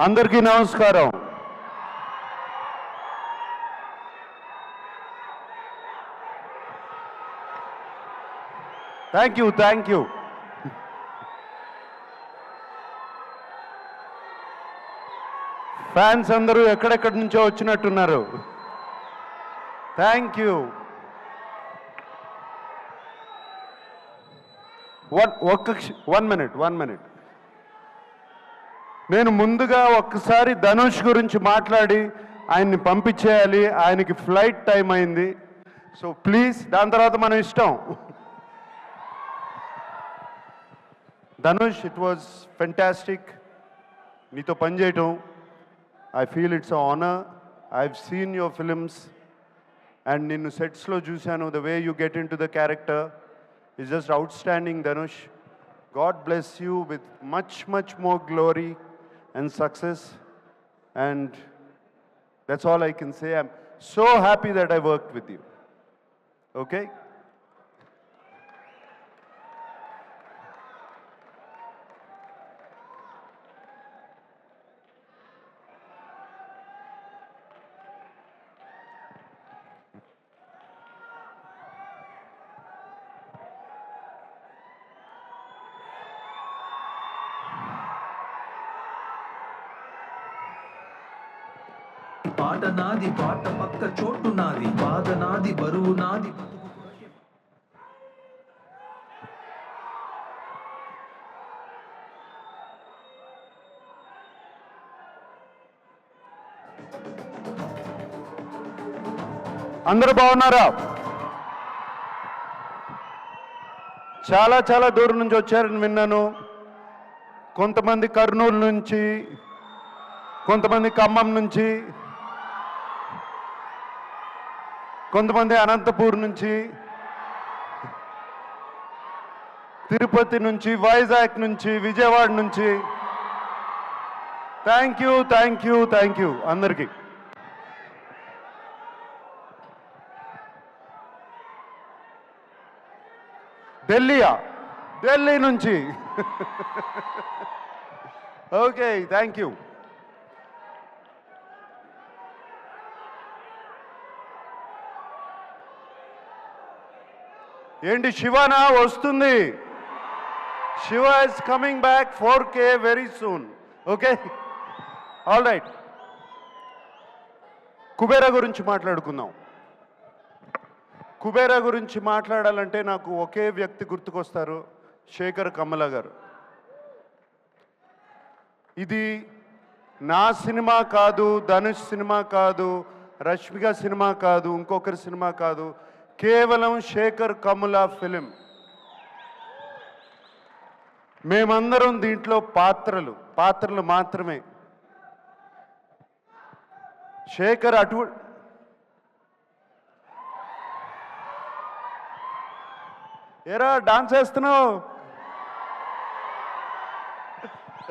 అందరికీ నమస్కారం. Thank you. Fans అందరూ ఎక్కడెక్కడి నుంచో వచ్చినట్టున్నారు. Thank you. One minute. నేను ముందుగా ఒక్కసారి ధనుష్ గురించి మాట్లాడి ఆయన్ని పంపించేయాలి. ఆయనకి ఫ్లైట్ టైం అయింది. సో ప్లీజ్, దాని తర్వాత మనం ఇష్టం. ధనుష్, ఇట్ వాజ్ ఫెంటాస్టిక్ నీతో పనిచేయటం. I feel it's honour. I have seen your films and నిన్ను సెట్స్లో చూశాను. The way you get into the character is just outstanding, Dhanush. God bless you with much more glory and success, and that's all I can say. I'm so happy that I worked with you. Okay? పాట నాది, పాట పక్క చోటు నాది, బాధ నాది, బరువు నాది. అందరూ బాగున్నారా? చాలా దూరం నుంచి వచ్చారని విన్నాను. కొంతమంది కర్నూలు నుంచి, కొంతమంది ఖమ్మం నుంచి, కొంతమంది అనంతపూర్ నుంచి, తిరుపతి నుంచి, వైజాగ్ నుంచి, విజయవాడ నుంచి. థ్యాంక్ యూ అందరికీ. ఢిల్లీ నుంచి. Okay, thank you. ఏంటి శివనా వస్తుంది? Shiva is coming back 4K very soon. Okay, all right. Kubera గురించి మాట్లాడుకుందాం. కుబేరా గురించి మాట్లాడాలంటే నాకు ఒకే వ్యక్తి గుర్తుకొస్తారు, శేఖర్ కమ్ముల గారు. ఇది నా సినిమా కాదు, ధనుష్ సినిమా కాదు, రష్మిక సినిమా కాదు, ఇంకొకరి సినిమా కాదు, కేవలం శేఖర్ కమ్ముల ఫిలిం. మేమందరం దీంట్లో పాత్రలు మాత్రమే. శేఖర్ ఏరా డాన్స్ వేస్తున్నావు?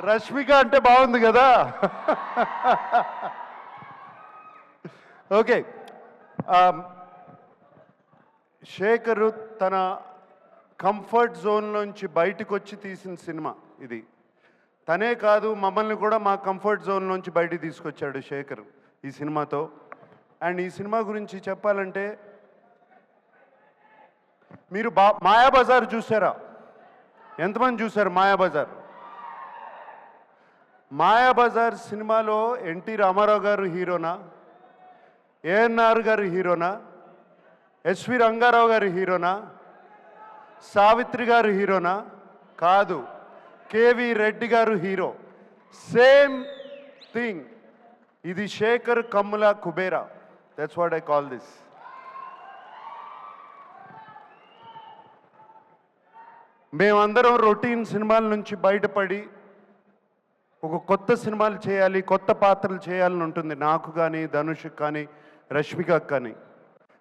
రష్మిక అంటే బాగుంది కదా. ఓకే, శేఖర్ తన కంఫర్ట్ జోన్లోంచి బయటకు వచ్చి తీసిన సినిమా ఇది. తనే కాదు, మమ్మల్ని కూడా మా కంఫర్ట్ జోన్లోంచి బయటికి తీసుకొచ్చాడు శేఖర్ ఈ సినిమాతో. అండ్ ఈ సినిమా గురించి చెప్పాలంటే, మీరు మాయాబజార్ చూసారా? ఎంతమంది చూశారు మాయాబజార్? మాయాబజార్ సినిమాలో ఎన్టీ రామారావు గారు హీరోనా, ఏఎన్ఆర్ గారు హీరోనా, ఎస్వి రంగారావు గారు హీరోనా, సావిత్రి గారు హీరోనా? కాదు, కేవి రెడ్డి గారు హీరో. Same thing. ఇది Shekhar Kammula Kubera. That's what I call this. మేమందరం రొటీన్ సినిమాల నుంచి బయటపడి ఒక కొత్త సినిమాలు చేయాలి, కొత్త పాత్రలు చేయాలని ఉంటుంది నాకు కానీ, ధనుష్కి కానీ, రష్మికకు కానీ.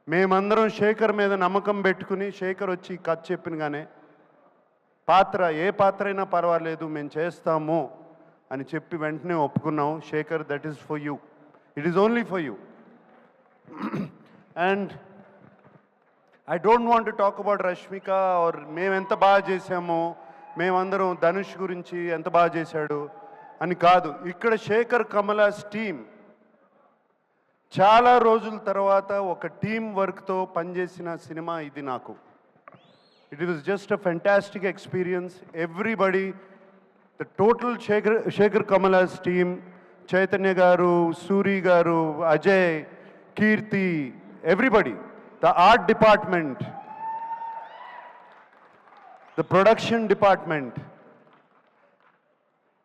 మేమందరం శేఖర్ మీద నమ్మకం పెట్టుకుని, శేఖర్ వచ్చి కథ చెప్పినగానే ఏ పాత్ర అయినా పర్వాలేదు మేము చేస్తాము అని చెప్పి వెంటనే ఒప్పుకున్నాం. Shekhar, that is for you, it is only for you. And I don't want to talk about Rashmika or మేము ఎంత బాగా చేసామో, మేమందరం ధనుష్ గురించి ఎంత బాగా చేశాడు. అని కాదు, ఇక్కడ శేఖర్ కమలాస్ టీమ్ చాలా రోజుల తర్వాత ఒక టీం వర్క్తో పనిచేసిన సినిమా ఇది నాకు. It was just a fantastic experience. Everybody, the total Shekhar Kammula's team, Chaitanya garu, Suri garu, Ajay, Keerthi, everybody, the art department, the production department,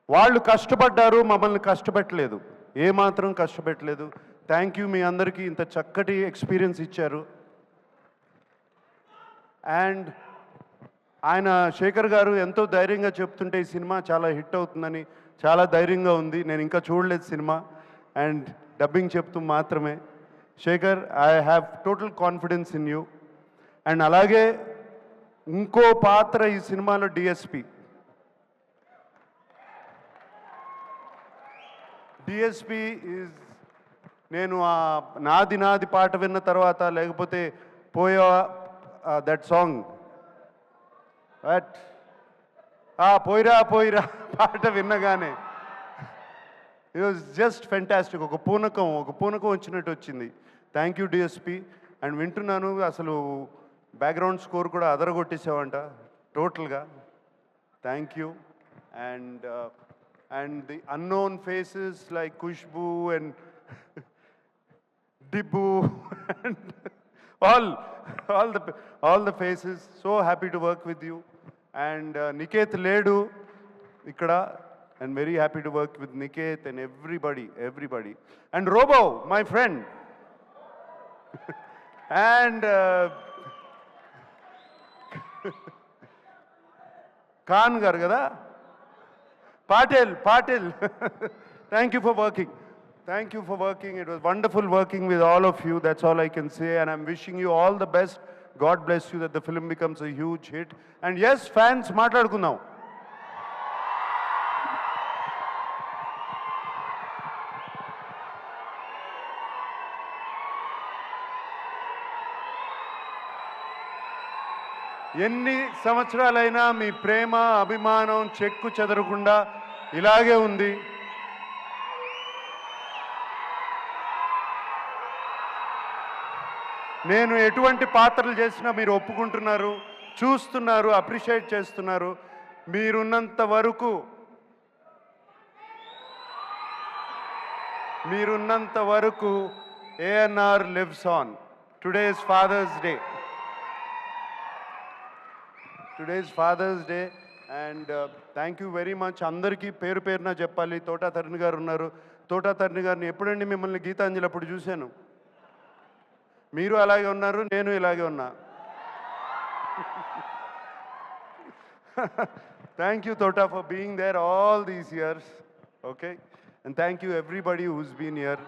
వాళ్ళు కష్టపడ్డారు, మమ్మల్ని కష్టపెట్టలేదు, ఏమాత్రం కష్టపెట్టలేదు. థ్యాంక్ యూ, మీ అందరికీ ఇంత చక్కటి ఎక్స్పీరియన్స్ ఇచ్చారు. అండ్ ఆయన శేఖర్ గారు ఎంతో ధైర్యంగా చెప్తుంటే ఈ సినిమా చాలా హిట్ అవుతుందని చాలా ధైర్యంగా ఉంది. నేను ఇంకా చూడలేదు సినిమా, అండ్ డబ్బింగ్ చెప్తూ మాత్రమే. Shekhar, I have total confidence in you. And అలాగే ఇంకో పాత్ర ఈ సినిమాలో డిఎస్పి. డిఎస్పి ఈజ్, నేను ఆ నాది నాది పాట విన్న తర్వాత, లేకపోతే పోయా దట్ సాంగ్, బట్ పోయిరా పోయిరా పాట విన్నగానే ఇట్ వాజ్ జస్ట్ ఫెంటాస్టిక్. ఒక పూనకం వచ్చినట్టు వచ్చింది. Thank you DSP. అండ్ వింటున్నాను, అసలు బ్యాక్గ్రౌండ్ స్కోర్ కూడా అదరగొట్టేసావంట టోటల్గా. Thank you. And the unknown faces like Khushbu and Dibbu and all the faces. So happy to work with you. And Niket Ledu ikkada, and very happy to work with Niket and everybody. And Robo, my friend. And Khan gar kada, Patil. Thank you for working. Thank you for working. It was wonderful working with all of you. That's all I can say. And I'm wishing you all the best. God bless you, that the film becomes a huge hit. And yes, fans, మాట్లాడుకుందాం. ఎన్ని సంవత్సరాలైనా మీ ప్రేమ, అభిమానం చెక్కు చెదరకుండా ఇలాగే ఉంది. నేను ఎటువంటి పాత్రలు చేసినా మీరు ఒప్పుకుంటున్నారు, చూస్తున్నారు, అప్రిషియేట్ చేస్తున్నారు. మీరున్నంత వరకు ANR lives on. Today is Father's Day. And thank you very much. అందరికీ పేరు పేరున చెప్పాలి. తోటా తరుణ్ గారు ఉన్నారు. తోటా తరుణ్ గారిని ఎప్పుడండి మిమ్మల్ని గీతాంజలి అప్పుడు చూశాను. మీరు అలాగే ఉన్నారు, నేను ఇలాగే ఉన్నా. Thank you Thota for being there all these years. Okay, and thank you everybody who's been here.